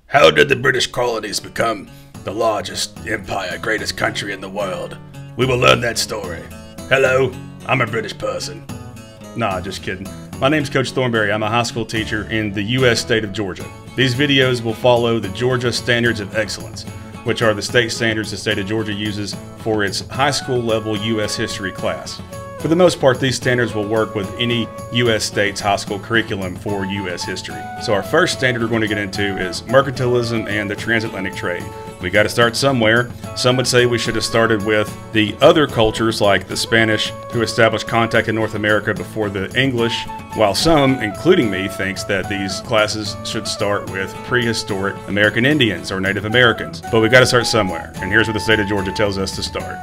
How did the British colonies become the largest empire, greatest country in the world? We will learn that story. Hello, I'm a British person. Nah, just kidding. My name's Coach Thornberry. I'm a high school teacher in the U.S. state of Georgia. These videos will follow the Georgia Standards of Excellence, which are the state standards the state of Georgia uses for its high school level U.S. history class. For the most part, these standards will work with any U.S. state's high school curriculum for U.S. history. So our first standard we're going to get into is mercantilism and the transatlantic trade. We got to start somewhere. Some would say we should have started with the other cultures like the Spanish, who established contact in North America before the English, while some, including me, thinks that these classes should start with prehistoric American Indians or Native Americans. But we got to start somewhere, and here's what the state of Georgia tells us to start.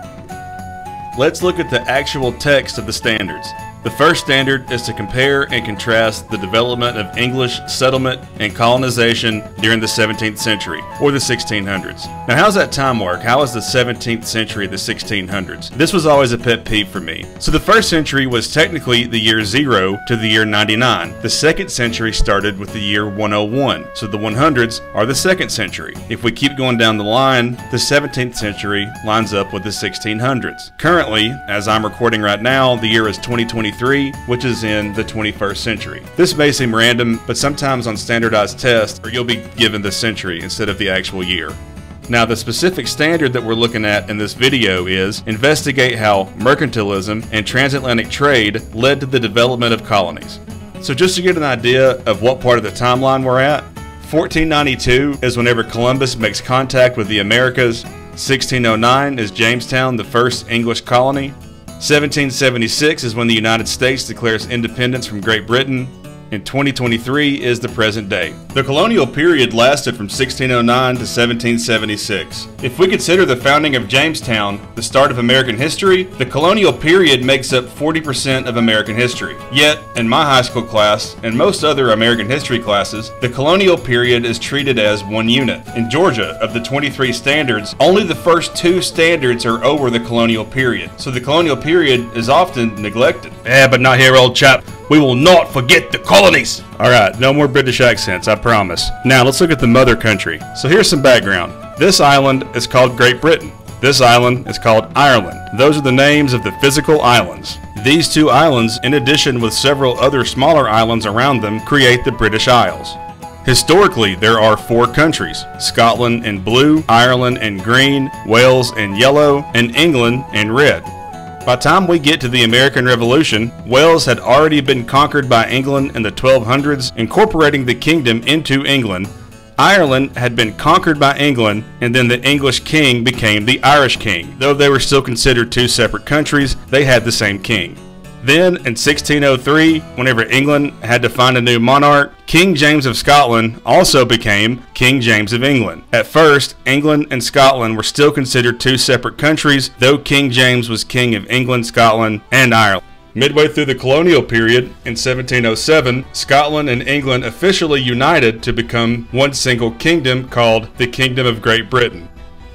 Let's look at the actual text of the standards. The first standard is to compare and contrast the development of English settlement and colonization during the 17th century, or the 1600s. Now, how's that time work? How is the 17th century the 1600s? This was always a pet peeve for me. So the first century was technically the year 0 to the year 99. The second century started with the year 101, so the 100s are the second century. If we keep going down the line, the 17th century lines up with the 1600s. Currently, as I'm recording right now, the year is 2023, which is in the 21st century. This may seem random, but sometimes on standardized tests, you'll be given the century instead of the actual year. Now, the specific standard that we're looking at in this video is investigate how mercantilism and transatlantic trade led to the development of colonies. So just to get an idea of what part of the timeline we're at, 1492 is whenever Columbus makes contact with the Americas. 1609 is Jamestown, the first English colony. 1776 is when the United States declares independence from Great Britain, and 2023 is the present day. The colonial period lasted from 1609 to 1776. If we consider the founding of Jamestown the start of American history, the colonial period makes up 40% of American history. Yet, in my high school class, and most other American history classes, the colonial period is treated as one unit. In Georgia, of the 23 standards, only the first 2 standards are over the colonial period, so the colonial period is often neglected. Yeah, but not here, old chap. We will not forget the colonies. Alright, no more British accents, I promise. Now let's look at the mother country. So here's some background. This island is called Great Britain. This island is called Ireland. Those are the names of the physical islands. These 2 islands, in addition with several other smaller islands around them, create the British Isles. Historically, there are 4 countries: Scotland in blue, Ireland in green, Wales in yellow, and England in red. By the time we get to the American Revolution, Wales had already been conquered by England in the 1200s, incorporating the kingdom into England. Ireland had been conquered by England, and then the English king became the Irish king. Though they were still considered 2 separate countries, they had the same king. Then, in 1603, whenever England had to find a new monarch, King James of Scotland also became King James of England. At first, England and Scotland were still considered 2 separate countries, though King James was King of England, Scotland, and Ireland. Midway through the colonial period, in 1707, Scotland and England officially united to become one single kingdom called the Kingdom of Great Britain.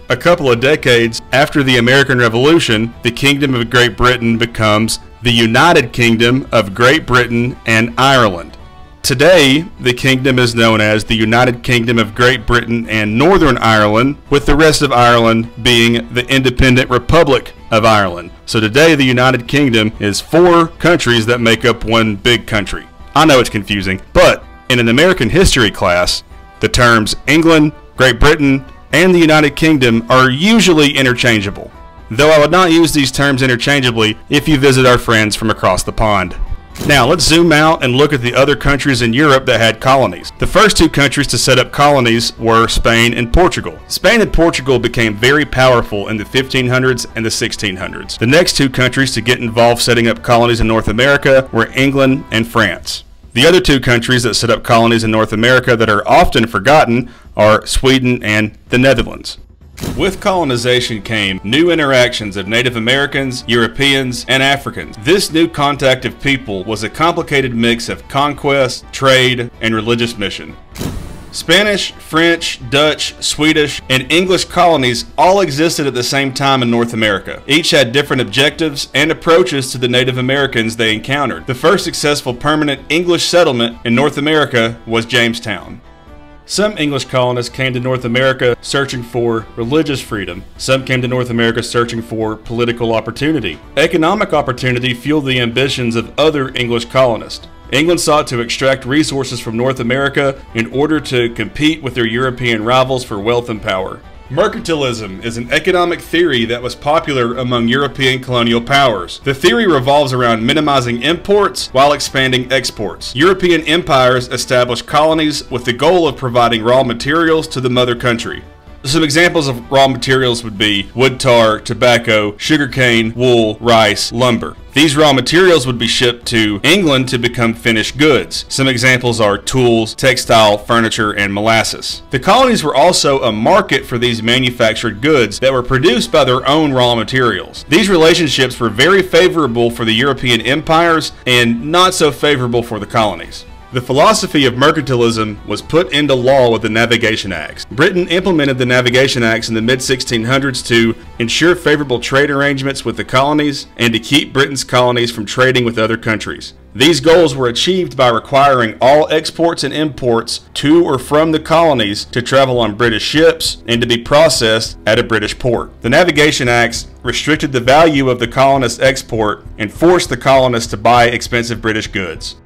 A couple of decades after the American Revolution, the Kingdom of Great Britain becomes the United Kingdom of Great Britain and Ireland. Today, the kingdom is known as the United Kingdom of Great Britain and Northern Ireland, with the rest of Ireland being the Independent Republic of Ireland. So today, the United Kingdom is 4 countries that make up one big country. I know it's confusing, but in an American history class, the terms England, Great Britain, and the United Kingdom are usually interchangeable, though I would not use these terms interchangeably if you visit our friends from across the pond. Now let's zoom out and look at the other countries in Europe that had colonies. The first 2 countries to set up colonies were Spain and Portugal. Spain and Portugal became very powerful in the 1500s and the 1600s. The next 2 countries to get involved setting up colonies in North America were England and France. The other two countries that set up colonies in North America that are often forgotten are Sweden and the Netherlands. With colonization came new interactions of Native Americans, Europeans, and Africans. This new contact of people was a complicated mix of conquest, trade, and religious mission. Spanish, French, Dutch, Swedish, and English colonies all existed at the same time in North America. Each had different objectives and approaches to the Native Americans they encountered. The first successful permanent English settlement in North America was Jamestown. Some English colonists came to North America searching for religious freedom. Some came to North America searching for political opportunity. Economic opportunity fueled the ambitions of other English colonists. England sought to extract resources from North America in order to compete with their European rivals for wealth and power. Mercantilism is an economic theory that was popular among European colonial powers. The theory revolves around minimizing imports while expanding exports. European empires established colonies with the goal of providing raw materials to the mother country. Some examples of raw materials would be wood tar, tobacco, sugarcane, wool, rice, lumber. These raw materials would be shipped to England to become finished goods. Some examples are tools, textile, furniture, and molasses. The colonies were also a market for these manufactured goods that were produced by their own raw materials. These relationships were very favorable for the European empires and not so favorable for the colonies. The philosophy of mercantilism was put into law with the Navigation Acts. Britain implemented the Navigation Acts in the mid-1600s to ensure favorable trade arrangements with the colonies and to keep Britain's colonies from trading with other countries. These goals were achieved by requiring all exports and imports to or from the colonies to travel on British ships and to be processed at a British port. The Navigation Acts restricted the value of the colonists' export and forced the colonists to buy expensive British goods.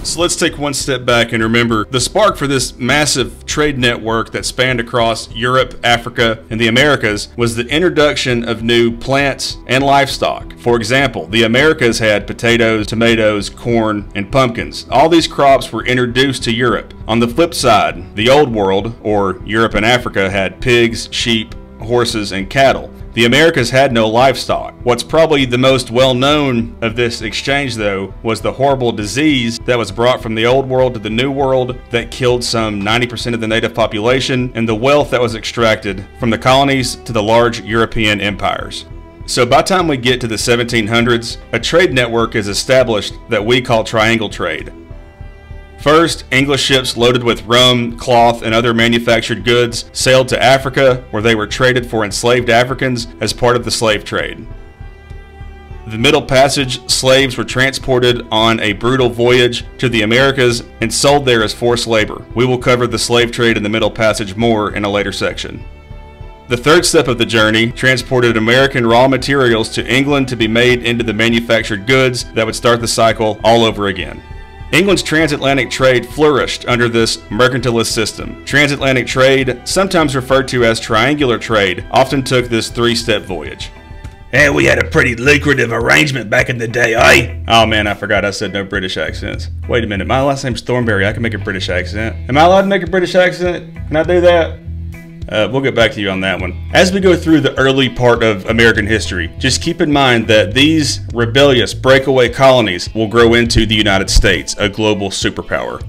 So let's take one step back and remember the spark for this massive trade network that spanned across Europe, Africa, and the Americas was the introduction of new plants and livestock. For example, the Americas had potatoes, tomatoes, corn, and pumpkins. All these crops were introduced to Europe. On the flip side, the Old World, or Europe and Africa, had pigs, sheep, horses, and cattle. The Americas had no livestock. What's probably the most well-known of this exchange, though, was the horrible disease that was brought from the Old World to the New World that killed some 90% of the native population, and the wealth that was extracted from the colonies to the large European empires. So by the time we get to the 1700s, a trade network is established that we call triangle trade. First, English ships loaded with rum, cloth, and other manufactured goods sailed to Africa, where they were traded for enslaved Africans as part of the slave trade. The Middle Passage, slaves were transported on a brutal voyage to the Americas and sold there as forced labor. We will cover the slave trade in the Middle Passage more in a later section. The third step of the journey transported American raw materials to England to be made into the manufactured goods that would start the cycle all over again. England's transatlantic trade flourished under this mercantilist system. Transatlantic trade, sometimes referred to as triangular trade, often took this three-step voyage. And we had a pretty lucrative arrangement back in the day, eh? Oh man, I forgot I said no British accents. Wait a minute, my last name's Thornberry. I can make a British accent. Am I allowed to make a British accent? Can I do that? We'll get back to you on that one. As we go through the early part of American history, just keep in mind that these rebellious breakaway colonies will grow into the United States, a global superpower.